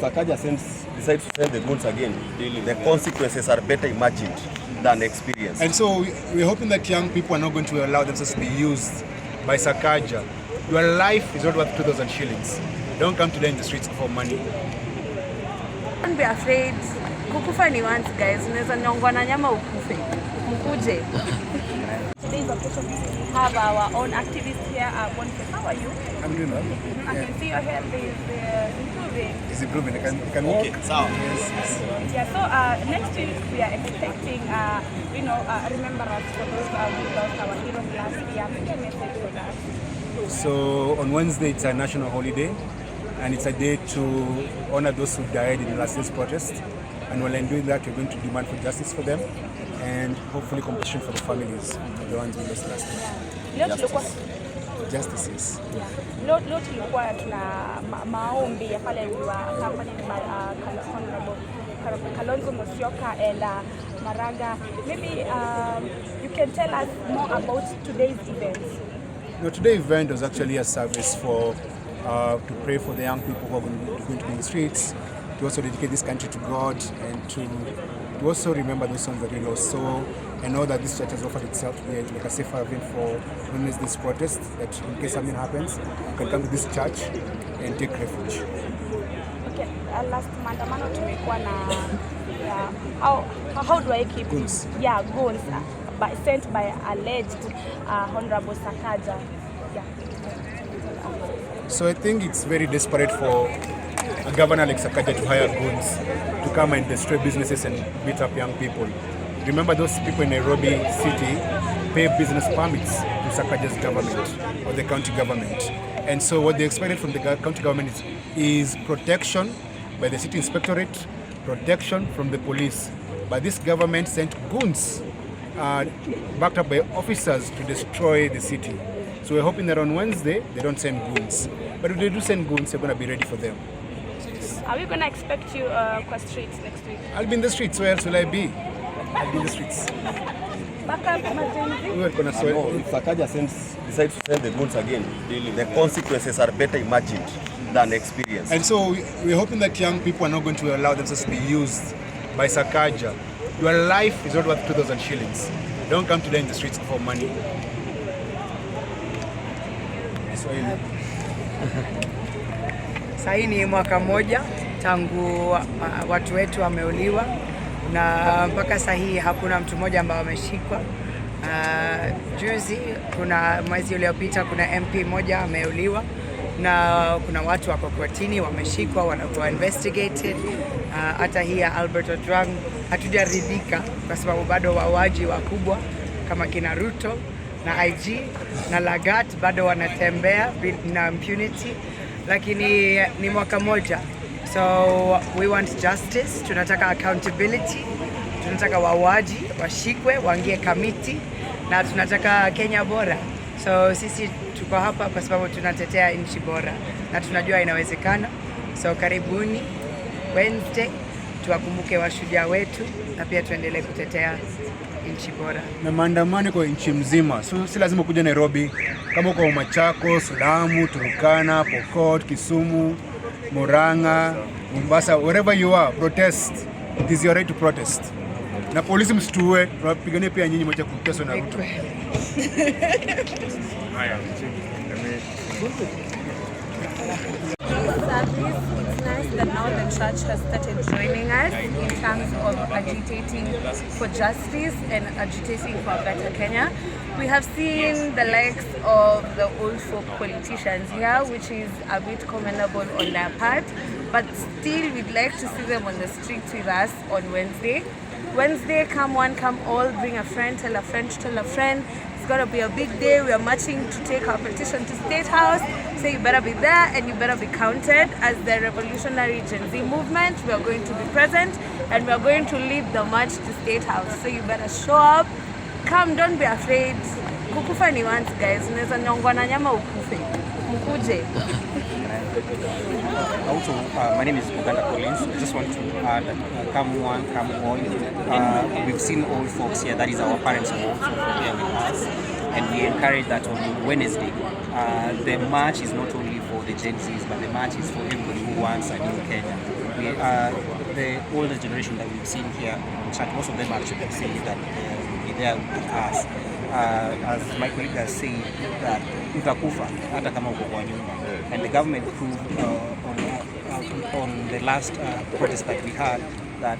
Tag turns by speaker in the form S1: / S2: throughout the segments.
S1: Sakaja decides to send the goons again, the consequences are better imagined than experienced.
S2: And so we're hoping that young people are not going to allow themselves to be used by Sakaja. Your life is not worth 2,000 shillings. Don't come today in the streets for money.
S3: Don't be afraid. Kukufa ni once, guys. Unaweza nyongwa na nyama ukufe. Mkuje. Today's occasion we have our own activist here. Boniface, how are you?
S2: I'm doing well.
S3: I can see your health is improving.
S2: It's improving. I can walk.
S1: Okay, so
S2: Yes.
S3: Yeah, so next week we are expecting, remembrance for those who lost our heroes last year. Maybe a message for that.
S2: So on Wednesday, it's a national holiday, and it's a day to honor those who died in last year's protest. And while I'm doing that, we're going to demand for justice for them, and hopefully compensation for the families of the ones we lost last year. Justice, yes.
S3: Leo tulikuwa tuna maombi ya pale accompanied by Honorable Kalonzo Musyoka and Maraga. Maybe you can tell us more about today's event.
S2: No, today's event was actually a service for to pray for the young people who are going to be in the streets, to also dedicate this country to God, and to also remember those ones that we lost. So I know that this church has offered itself to be like a safer haven for witness this protest, that in case something happens, you can come to this church and take refuge.
S3: Okay, last maandamano tumekuwa na how do I keep
S2: Goons.
S3: Yeah, goons sent by alleged Honorable Sakaja. Yeah.
S2: So I think it's very desperate for a governor like Sakaja to hire goons to come and destroy businesses and beat up young people. Remember, those people in Nairobi city pay business permits to Sakaja's government or the county government. And so what they expected from the county government is protection by the city inspectorate, protection from the police. But this government sent goons backed up by officers to destroy the city. So we're hoping that on Wednesday they don't send goons. But if they do send goons, we're going to be ready for them.
S3: Are we going to expect you on streets next week?
S2: I'll be in the streets. Where else will I be? I'll be in the streets.
S3: Back up, GenZs.
S2: We're going to
S1: if Sakaja decides to send the goons again, the consequences are better imagined than experienced.
S2: And so we're hoping that young people are not going to allow themselves to be used by Sakaja. Your life is not worth 2,000 shillings. Don't come today in the streets for money.
S4: Sahii ni mwaka mmoja tangu watu wetu wameuliwa, na mpaka sahii hakuna mtu mmoja ambaye ameshikwa. Juzi kuna mwezi uliopita kuna MP mmoja ameuliwa, na kuna watu wako kotini wameshikwa, wanakuwa investigated. Hata hii ya Albert Ojwang hatujaridhika kwa sababu bado wauaji wakubwa kama kina Ruto na IG na Lagat bado wanatembea na impunity, lakini ni mwaka moja. So we want justice, tunataka accountability, tunataka wauaji washikwe, waingie kamiti, na tunataka Kenya bora. So sisi tuko hapa kwa sababu tunatetea nchi bora na tunajua inawezekana. So karibuni Wednesday tuwakumbuke washujaa wetu na pia tuendelee kutetea nchi bora.
S2: Na maandamano kwa nchi mzima. So si lazima kuja Nairobi. Kama uko Machakos, Lamu, Turkana, Pokot, Kisumu, Murang'a, Mombasa, wherever you are, protest. It is your right to protest. Na polisi msituwe, tunapigania pia nyinyi moja kuteswa na Ruto.
S3: It's nice that now the church has started joining us in terms of agitating for justice and agitating for a better Kenya. We have seen the likes of the old folk politicians here, which is a bit commendable on their part, but still we'd like to see them on the streets with us on Wednesday. Wednesday, come one, come all, bring a friend, tell a friend, tell a friend. It's gonna be a big day. We are marching to take our petition to State House. So you better be there and you better be counted. As the revolutionary Gen Z movement, we are going to be present and we are going to lead the march to State House. So you better show up. Come, don't be afraid. Kukufa ni once, guys. Unaweza nyongwa na nyama ukufe. Mkuje.
S5: Also, my name is Kukufa. I just want to add, come one, come all. We've seen old folks here, that is our parents are also here with us. And we encourage that on Wednesday, the march is not only for the GenZs, but the march is for everybody who wants a new Kenya. We the older generation that we've seen here, most of them actually say that they'll be there with us. As my colleague has said, that Kukufa, hata kama uko kwa nyumba, and the government proved on the last protest that we had that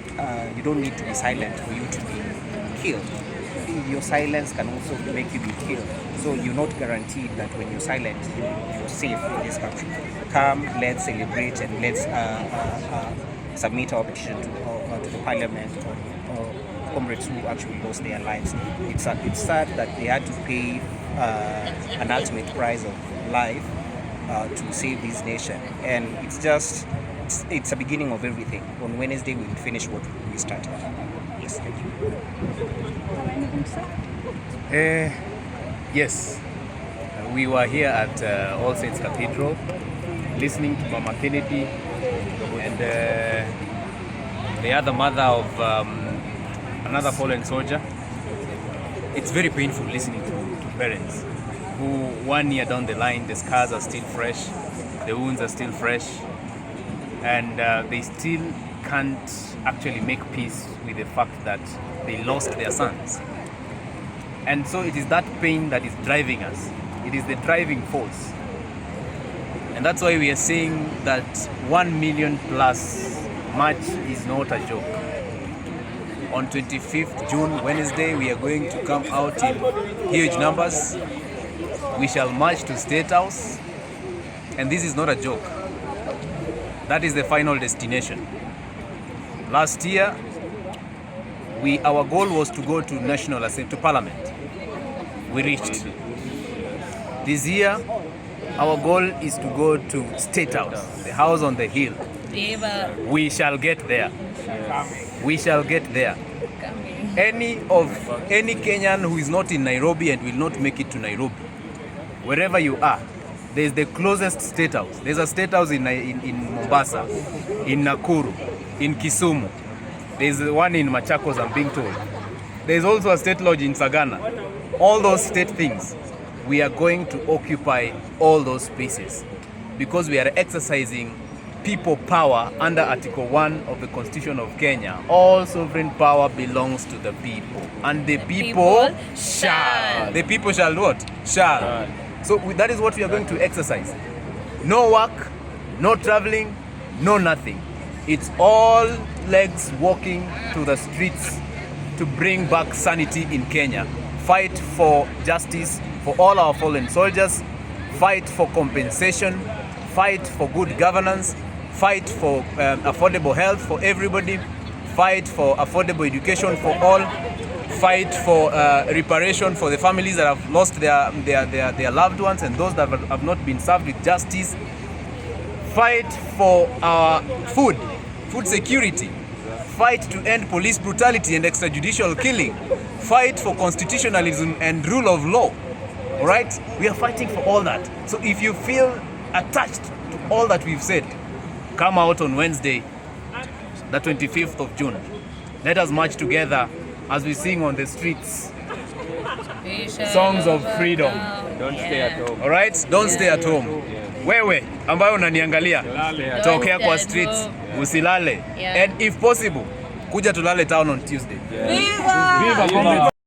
S5: you don't need to be silent for you to be killed. Your silence can also make you be killed. So you're not guaranteed that when you're silent, you're safe in this country. Come, let's celebrate and let's submit our petition to the parliament or comrades who actually lost their lives. It's sad that they had to pay an ultimate price of life to save this nation. And it's a beginning of everything. On Wednesday, we will finish what we started. Yes, thank you.
S6: Yes, we were here at All Saints Cathedral listening to Mama Kennedy and the other mother of another fallen soldier. It's very painful listening to parents who 1 year down the line, the scars are still fresh, the wounds are still fresh, and they still can't actually make peace with the fact that they lost their sons. And so it is that pain that is driving us. It is the driving force. And that's why we are saying that 1 million plus march is not a joke. On 25th June, Wednesday, we are going to come out in huge numbers. We shall march to State House. And this is not a joke. That is the final destination. Last year, our goal was to go to National Assembly, to Parliament. We reached. This year, our goal is to go to State House, the house on the hill. We shall get there. We shall get there. Any Kenyan who is not in Nairobi and will not make it to Nairobi, wherever you are, there is the closest State House. There's a State House in Mombasa, in Nakuru, in Kisumu. There's one in Machakos, I'm being told. There's also a state lodge in Sagana. All those state things, we are going to occupy all those spaces because we are exercising people power under Article 1 of the Constitution of Kenya. All sovereign power belongs to the people, and the people shall. The people shall what? Shall. So that is what we are going to exercise. No work, no traveling, no nothing. It's all legs walking to the streets to bring back sanity in Kenya. Fight for justice for all our fallen soldiers. Fight for compensation. Fight for good governance. Fight for affordable health for everybody. Fight for affordable education for all. Fight for reparation for the families that have lost their loved ones and those that have not been served with justice. Fight for our food security. Fight to end police brutality and extrajudicial killing. Fight for constitutionalism and rule of law. All right? We are fighting for all that. So if you feel attached to all that we've said, come out on Wednesday, the 25th of June. Let us march together as we sing on the streets songs of freedom.
S7: Don't stay at home.
S6: All right? Don't stay at home. Wewe ambayo unaniangalia, tokea kwa streets, usilale. And if possible, kuja tulale town on Tuesday.
S3: Viva!
S6: Viva!